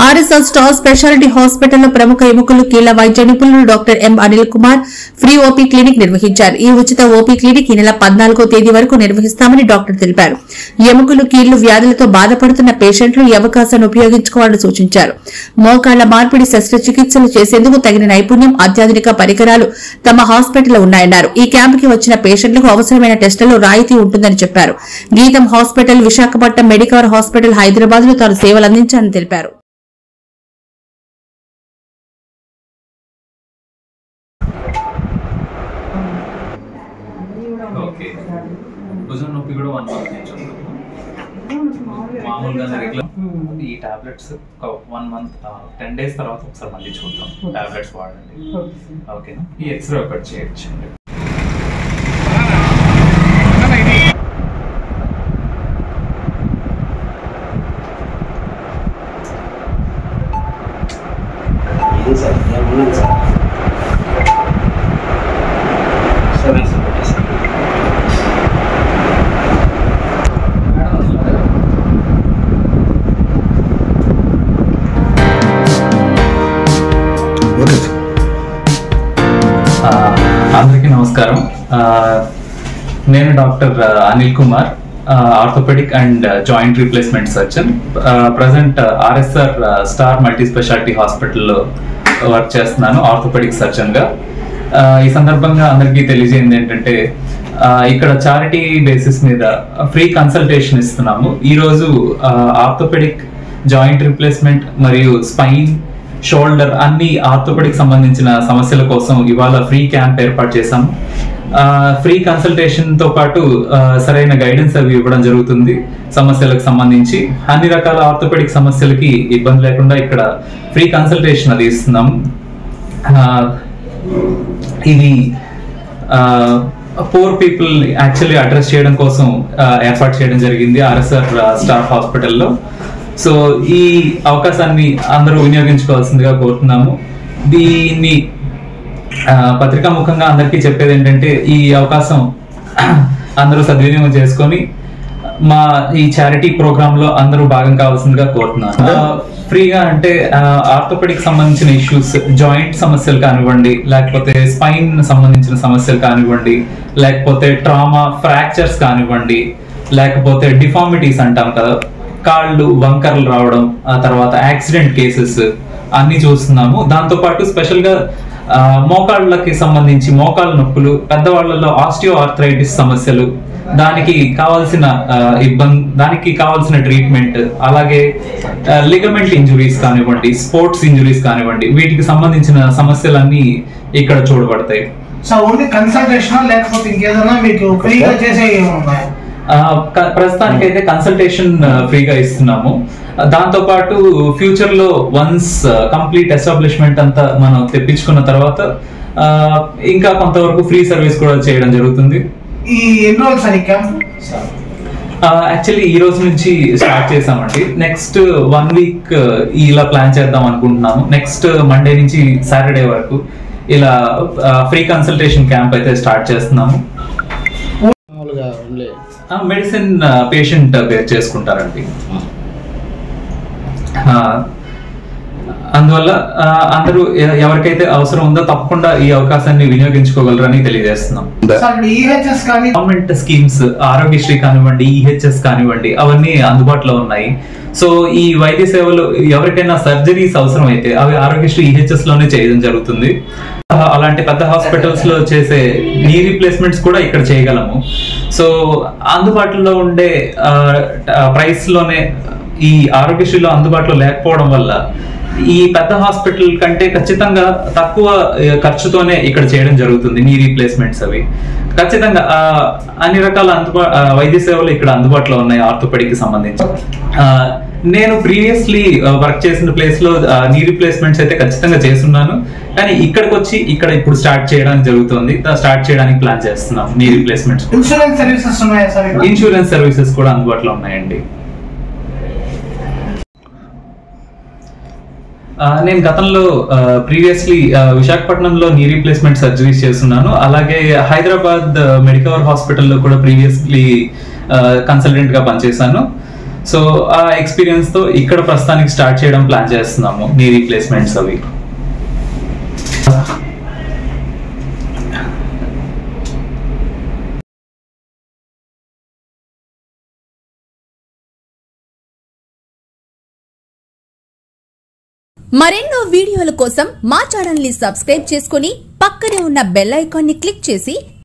RSR star speciality హాస్పిటల్లో ప్రముఖ ఎముకలు కీళ్ల వైద్య నిపుణులు doctor M Anil Kumar free OP clinic నిర్వహించారు. ఈ ఉచిత ఓపీ క్లినిక్ ఈ నెల 14వ తేదీ వరకు నిర్వహిస్తామని డాక్టర్ తెలిపారు. ఎముకలు కీళ్లు వ్యాధులతో బాధపడుతున్న పేషెంట్లు ఈ అవకాశాన్ని ఉపయోగించుకోవాలని సూచించారు. మోకాళ్ల మార్పిడి శస్త్రచికిత్సలు చేసేందుకు తగిన నైపుణ్యం, అత్యాధునిక పరికరాలు తమ హాస్పిటల్లో ఉన్నాయన్నారు. ఈ క్యాంపుకి వచ్చిన పేషెంట్లకు అవసరమైన టెస్టుల్లో రాయితీ ఉంటుందని చెప్పారు. గీతం hospital, Visakhapatnam Medicover hospital, Hyderabad లో తాను సేవలు అందించాలని తెలిపారు. భుజం నొప్పి కూడా 1 మంత్ నుంచి మామూలుగా రెగ్యులర్ ఈ టాబ్లెట్స్ 1 మంత్ 10 days తర్వాత ఒకసారి మళ్ళీ చూద్దాం. టాబ్లెట్స్ వాడండి, ఓకేనా? ఈ ఎక్స్రే ఒకటి చేయొచ్చండి. అందరికీ నమస్కారం. నేను doctor Anil Kumar, orthopaedic and joint replacement surgeon. Present RSR star multi speciality హాస్పిటల్లో వర్క్ చేస్తున్నాను ఆర్థోపెడిక్ సర్జన్గా. ఈ సందర్భంగా అందరికీ తెలియజేయండి ఏంటంటే, ఇక్కడ చారిటీ బేసిస్ మీద ఫ్రీ కన్సల్టేషన్ ఇస్తున్నాము. ఈరోజు ఆర్థోపెడిక్, జాయింట్ రీప్లేస్మెంట్ మరియు స్పైన్, షోల్డర్ అన్ని ఆర్థోపెడిక్ సంబంధించిన సమస్యల కోసం ఇవాళ ఫ్రీ క్యాంప్ ఏర్పాటు చేశాము. ఫ్రీ కన్సల్టేషన్ తో పాటు సరైన గైడెన్స్ అవి ఇవ్వడం జరుగుతుంది. సమస్యలకు సంబంధించి అన్ని రకాల ఆర్థోపెడిక్ సమస్యలకి ఇబ్బంది లేకుండా ఇక్కడ ఫ్రీ కన్సల్టేషన్ అది ఇస్తున్నాము. ఇది పూర్ పీపుల్ యాక్చువల్లీ అడ్రస్ చేయడం కోసం ఏర్పాటు చేయడం జరిగింది ఆర్ఎస్ఆర్ స్టార్ హాస్పిటల్లో. సో ఈ అవకాశాన్ని అందరూ వినియోగించుకోవాల్సిందిగా కోరుతున్నాము. దీన్ని పత్రికా ముఖంగా అందరికీ చెప్పేది ఏంటంటే, ఈ అవకాశం అందరూ సద్వినియోగం చేసుకొని మా ఈ చారిటీ ప్రోగ్రామ్ లో అందరూ భాగం కావాల్సిందిగా కోరుతున్నాను. ఫ్రీగా అంటే ఆర్థోపెడిక్ సంబంధించిన ఇష్యూస్, జాయింట్ సమస్యలు కానివ్వండి, లేకపోతే స్పైన్ సంబంధించిన సమస్యలు కానివ్వండి, లేకపోతే ట్రామా, ఫ్రాక్చర్స్ కానివ్వండి, లేకపోతే డిఫార్మిటీస్ అంటాం కదా, కాళ్ళు వంకరలు రావడం, ఆ తర్వాత యాక్సిడెంట్ కేసెస్ అన్ని చూస్తున్నాము. దాంతో పాటు స్పెషల్ గా మోకాళ్ళకి సంబంధించి మోకాళ్ళ నొప్పులు, పెద్దవాళ్లలో ఆస్టియో ఆర్థరైటిస్ సమస్యలు, దానికి కావాల్సిన ట్రీట్మెంట్, అలాగే లిగమెంట్ ఇంజురీస్ కానివ్వండి, స్పోర్ట్స్ ఇంజురీస్ కానివ్వండి, వీటికి సంబంధించిన సమస్యలన్నీ ఇక్కడ చూడబడతాయి. ప్రస్తుతానికైతే కన్సల్టేషన్ ఫ్రీగా ఇస్తున్నాము. దాంతో పాటు ఫ్యూచర్ లో వన్స్ కంప్లీట్ ఎస్టాబ్లిష్మెంట్ అంతా మనం తెప్పించుకున్న తర్వాత ఇంకా కొంతవరకు ఫ్రీ సర్వీస్ కూడా చేయడం జరుగుతుంది. యాక్చువల్లీ ఈ రోజు నుంచి స్టార్ట్ చేసామండి. నెక్స్ట్ 1 week ఇలా ప్లాన్ చేద్దాం అనుకుంటున్నాము. నెక్స్ట్ మండే నుంచి సాటర్డే వరకు ఇలా ఫ్రీ కన్సల్టేషన్ క్యాంప్ అయితే స్టార్ట్ చేస్తున్నాము. మెడిసిన్ పేషెంట్ బేర్ చేసుకుంటారండి. అందువల్ల అందరూ ఎవరికైతే అవసరం ఉందో తప్పకుండా ఈ అవకాశాన్ని వినియోగించుకోగలరని తెలియజేస్తున్నాం. గవర్నమెంట్ స్కీమ్స్, ఆరోగ్యశ్రీ కానివ్వండి, ఈహెచ్ఎస్ కానివ్వండి, అవన్నీ అందుబాటులో ఉన్నాయి. సో ఈ వైద్య సేవలు ఎవరికైనా సర్జరీస్ అవసరం అయితే అవి ఆరోగ్యశ్రీ, ఈహెచ్ఎస్ లోనే చేయడం జరుగుతుంది. అలాంటి పెద్ద హాస్పిటల్స్ లో చేసే నీ రీప్లేస్మెంట్స్ కూడా ఇక్కడ చేయగలము. సో అందుబాటులో ఉండే ప్రైస్ లోనే ఈ ఆరోగ్యశ్రీలో అందుబాటులో లేకపోవడం వల్ల ఈ పెద్ద హాస్పిటల్ కంటే ఖచ్చితంగా తక్కువ ఖర్చుతోనే ఇక్కడ చేయడం జరుగుతుంది. నీ రీప్లేస్మెంట్స్ అవి ఖచ్చితంగా అన్ని రకాల వైద్య సేవలు ఇక్కడ అందుబాటులో ఉన్నాయి ఆర్థోపెడిక్ కి సంబంధించి. నేను ప్రీవియస్లీ వర్క్ చేసిన ప్లేస్ లో నీ రీప్లేస్మెంట్స్ అయితే ఖచ్చితంగా చేస్తున్నాను, కానీ ఇక్కడికి వచ్చి ఇక్కడ ఇప్పుడు స్టార్ట్ చేయడానికి జరుగుతుంది. స్టార్ట్ చేయడానికి ప్లాన్ చేస్తున్నాం. నీ రీప్లేస్మెంట్స్, ఇన్సూరెన్స్ సర్వీసెస్ కూడా అందుబాటులో ఉన్నాయండి. నేను గతంలో ప్రీవియస్లీ విశాఖపట్నంలో నీ రీప్లేస్మెంట్ సర్జరీస్ చేస్తున్నాను. అలాగే హైదరాబాద్ మెడికవర్ హాస్పిటల్లో కూడా ప్రీవియస్లీ కన్సల్టెంట్ గా పనిచేశాను. సో ఆ ఎక్స్పీరియన్స్ తో ఇక్కడ ప్రస్తుతానికి స్టార్ట్ చేయడం ప్లాన్ చేస్తున్నాము, నీ రీప్లేస్మెంట్స్ అవి. మరెన్నో వీడియోల కోసం మా ఛానల్ ని సబ్స్క్రైబ్ చేసుకుని పక్కనే ఉన్న బెల్ ఐకాన్ ని క్లిక్ చేసి